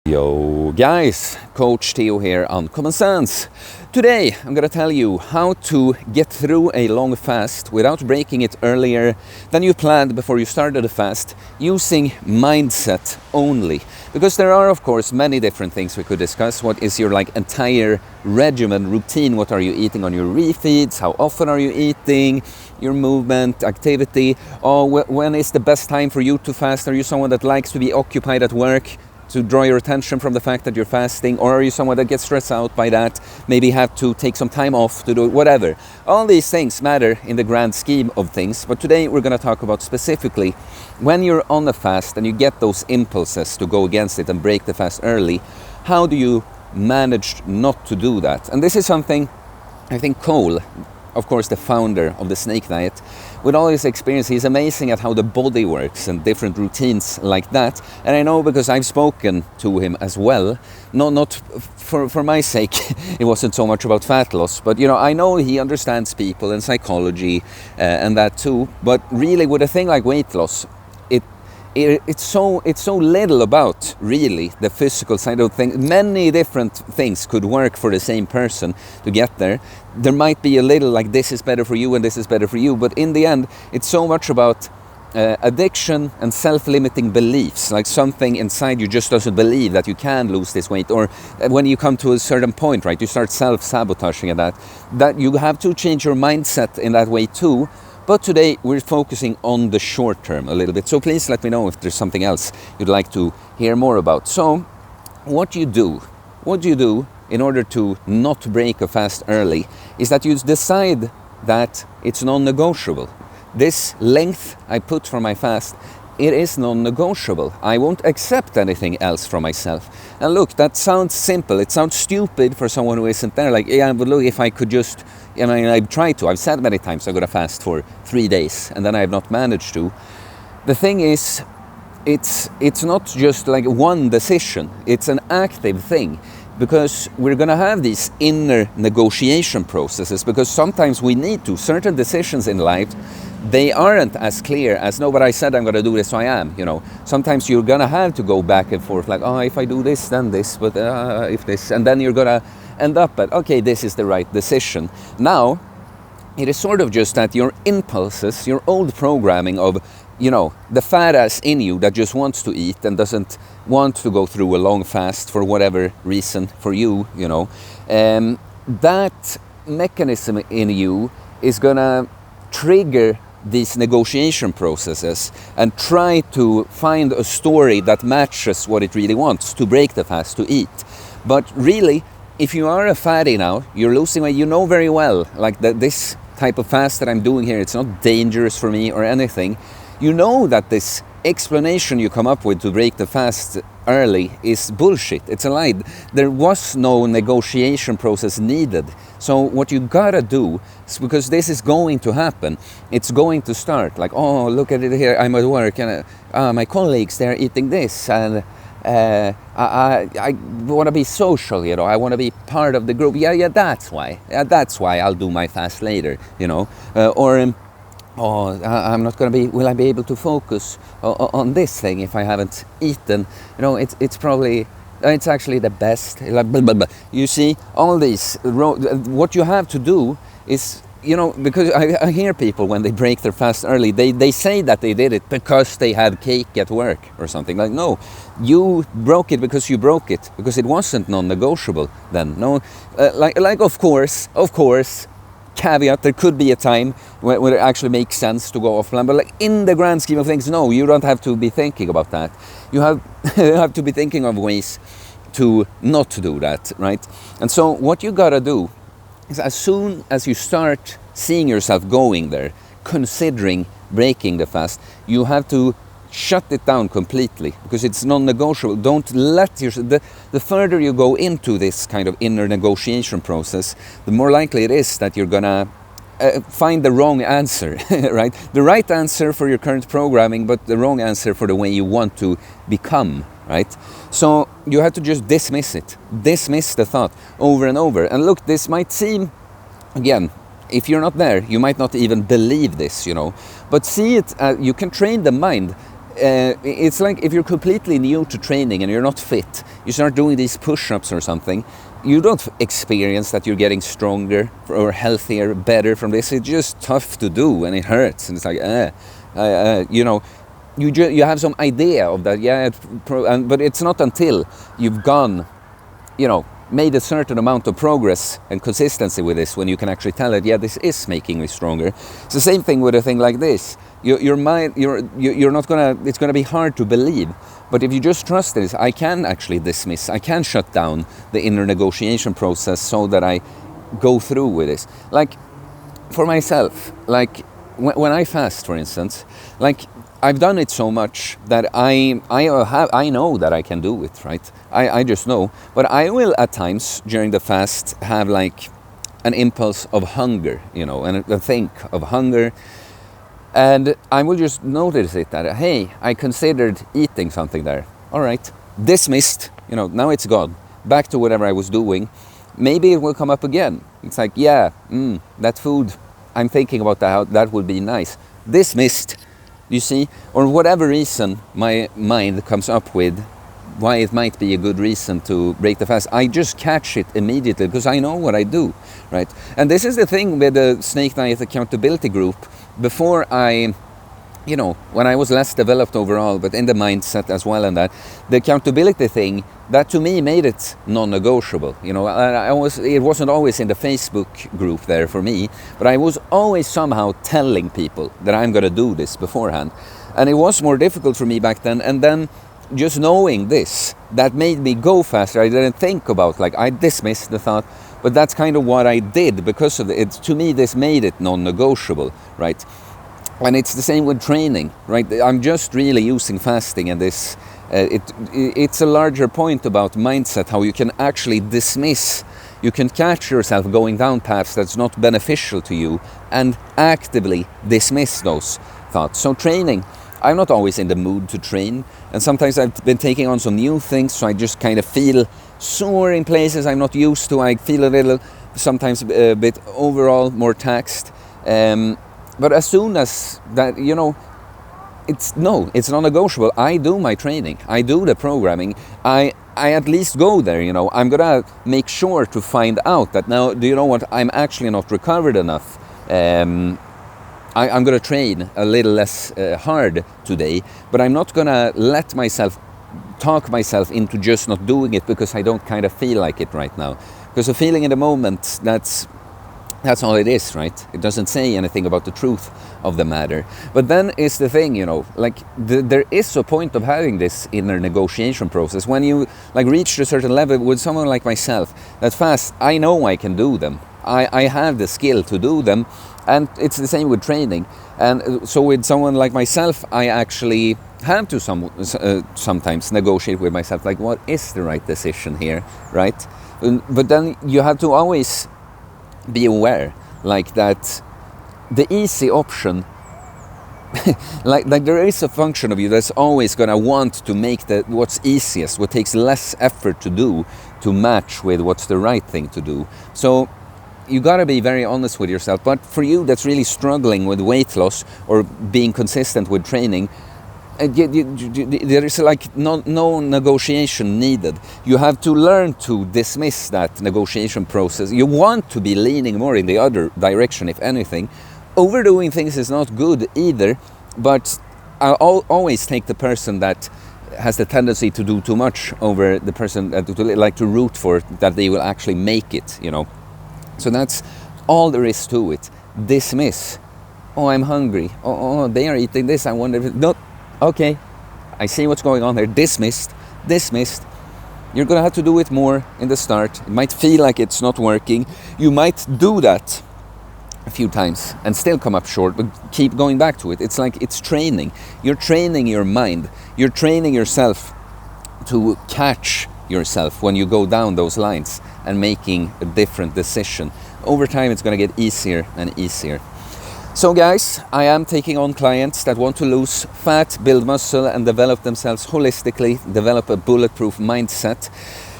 Yo guys, Coach Theo here on Common Sense. Today I'm gonna tell you how to get through a long fast without breaking it earlier than you planned before you started the fast, using mindset only. Because there are of course many different things we could discuss. What is your entire regimen, routine? What are you eating on your refeeds? How often are you eating? Your movement, activity, or when is the best time for you to fast? Are you someone that likes to be occupied at work to draw your attention from the fact that you're fasting, or are you someone that gets stressed out by that, maybe have to take some time off to do it, whatever. All these things matter in the grand scheme of things, but today we're going to talk about specifically when you're on a fast and you get those impulses to go against it and break the fast early, how do you manage not to do that? And this is something I think Cole, of course the founder of the snake diet, with all his experience, he's amazing at how the body works and different routines like that. And I know because I've spoken to him as well, not for my sake, it wasn't so much about fat loss, but I know he understands people and psychology and that too. But really with a thing like weight loss, it's so little about really the physical side of things. Many different things could work for the same person to get there. There might be a little this is better for you and this is better for you, but in the end it's so much about addiction and self-limiting beliefs, like something inside you just doesn't believe that you can lose this weight, or when you come to a certain point, right, you start self-sabotaging at that you have to change your mindset in that way too. But today we're focusing on the short term a little bit. So please let me know if there's something else you'd like to hear more about. So what do you do in order to not break a fast early is that you decide that it's non-negotiable. This length I put for my fast, it is non-negotiable. I won't accept anything else from myself. And look, that sounds simple. It sounds stupid for someone who isn't there. But look, if I could just, I've tried to. I've said many times I'm going to fast for 3 days, and then I have not managed to. The thing is, it's not just one decision. It's an active thing. Because we're going to have these inner negotiation processes, because sometimes we need to. Certain decisions in life, they aren't as clear as, no, but I said I'm going to do this, so I am. Sometimes you're going to have to go back and forth, if I do this, then this, but if this, and then you're going to end up at, okay, this is the right decision. Now, it is sort of just that your impulses, your old programming of, the fat ass in you that just wants to eat and doesn't want to go through a long fast for whatever reason for you, that mechanism in you is gonna trigger these negotiation processes and try to find a story that matches what it really wants to break the fast, to eat. But really, if you are a fatty now, you're losing weight, you know very well, this type of fast that I'm doing here, it's not dangerous for me or anything. You know that this explanation you come up with to break the fast early is bullshit. It's a lie. There was no negotiation process needed. So what you gotta do is, because this is going to happen, it's going to start oh, look at it here, I'm at work and my colleagues, they're eating this, and I want to be social, I want to be part of the group. Yeah, that's why I'll do my fast later, I'm not going to will I be able to focus on this thing if I haven't eaten? It's actually the best. You see, all these, what you have to do is, because I hear people when they break their fast early, they say that they did it because they had cake at work or something. No, you broke it because you broke it, because it wasn't non-negotiable then. No, of course, caveat, there could be a time when it actually makes sense to go off plan, but in the grand scheme of things, no, you don't have to be thinking about that. You have to be thinking of ways to not do that, right? And so what you gotta do is, as soon as you start seeing yourself going there, considering breaking the fast, you have to shut it down completely, because it's non-negotiable. Don't let the further you go into this kind of inner negotiation process, the more likely it is that you're gonna find the wrong answer, right? The right answer for your current programming, but the wrong answer for the way you want to become, right? So you have to just dismiss the thought over and over. And look, this might seem, again, if you're not there, you might not even believe this, but see it, you can train the mind. it's like if you're completely new to training and you're not fit, you start doing these push-ups or something, you don't experience that you're getting stronger or healthier, better from this. It's just tough to do and it hurts. And it's like, you know, you have some idea of that, yeah, but it's not until you've gone, you know, made a certain amount of progress and consistency with this when you can actually tell it, yeah, this is making me stronger. It's the same thing with a thing like this. Your mind, you're not gonna, it's gonna be hard to believe. But if you just trust this, I can actually dismiss, I can shut down the inner negotiation process so that I go through with this. Like, for myself, like, when I fast, for instance, like, I've done it so much that I know that I can do it, right? I just know. But I will, at times, during the fast, have, like, an impulse of hunger, you know, and a think of hunger. And I will just notice it that, hey, I considered eating something there. All right, dismissed, you know, now it's gone. Back to whatever I was doing. Maybe it will come up again. It's like, yeah, that food, I'm thinking about that, that would be nice. Dismissed, you see, or whatever reason my mind comes up with, why it might be a good reason to break the fast. I just catch it immediately because I know what I do, right? And this is the thing with the Snake Diet Accountability Group. Before I, you know, when I was less developed overall, but in the mindset as well, and that, the accountability thing, that to me made it non-negotiable. You know, it wasn't always in the Facebook group there for me, but I was always somehow telling people that I'm going to do this beforehand. And it was more difficult for me back then. And then just knowing this, that made me go faster. I didn't think about, like, I dismissed the thought, but that's kind of what I did because of it. To me, this made it non-negotiable, right? And it's the same with training, right? I'm just really using fasting and this. It's a larger point about mindset, how you can actually dismiss, you can catch yourself going down paths that's not beneficial to you and actively dismiss those thoughts. So training, I'm not always in the mood to train, and sometimes I've been taking on some new things, so I just kind of feel sore in places I'm not used to. I feel a little, sometimes a bit overall more taxed. But as soon as that, you know, it's non-negotiable. I do my training, I do the programming, I at least go there, you know. I'm gonna make sure to find out that now, do you know what, I'm actually not recovered enough. I'm going to train a little less hard today, but I'm not going to let myself talk myself into just not doing it because I don't kind of feel like it right now. Because the feeling in the moment, that's all it is, right? It doesn't say anything about the truth of the matter. But then is the thing, you know, like there is a point of having this inner negotiation process. When you like reach a certain level with someone like myself, that fast, I know I can do them. I have the skill to do them. And it's the same with training. And so with someone like myself, I actually have to sometimes negotiate with myself, like, what is the right decision here, right? But then you have to always be aware, like, that the easy option, like there is a function of you that's always going to want to make what's easiest, what takes less effort to do, to match with what's the right thing to do. So you got to be very honest with yourself. But for you that's really struggling with weight loss or being consistent with training, there is like no negotiation needed. You have to learn to dismiss that negotiation process. You want to be leaning more in the other direction, if anything. Overdoing things is not good either, but I always take the person that has the tendency to do too much over the person that like to root for that they will actually make it, you know. So that's all there is to it. Dismiss. Oh, I'm hungry. Oh, they are eating this. I wonder if... No, okay. I see what's going on there. Dismissed. You're going to have to do it more in the start. It might feel like it's not working. You might do that a few times and still come up short, but keep going back to it. It's like it's training. You're training your mind. You're training yourself to catch yourself when you go down those lines and making a different decision. Over time, it's going to get easier and easier. So guys, I am taking on clients that want to lose fat, build muscle, and develop themselves holistically, develop a bulletproof mindset.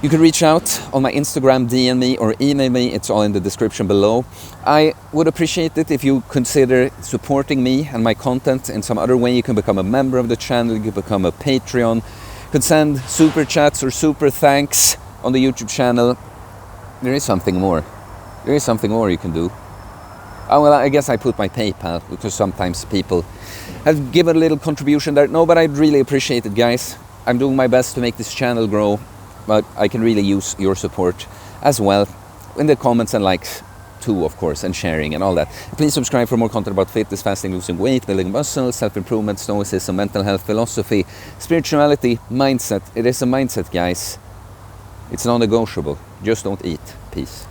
You can reach out on my Instagram, DM me or email me. It's all in the description below. I would appreciate it if you consider supporting me and my content in some other way. You can become a member of the channel, you can become a Patreon, you can send super chats or super thanks on the YouTube channel. There is something more. There is something more you can do. Oh, well, I guess I put my PayPal because sometimes people have given a little contribution there. No, but I'd really appreciate it, guys. I'm doing my best to make this channel grow, but I can really use your support as well in the comments and likes too, of course, and sharing and all that. Please subscribe for more content about fitness, fasting, losing weight, building muscle, self-improvement, stoicism, mental health, philosophy, spirituality, mindset. It is a mindset, guys. It's non-negotiable. Just don't eat. Peace.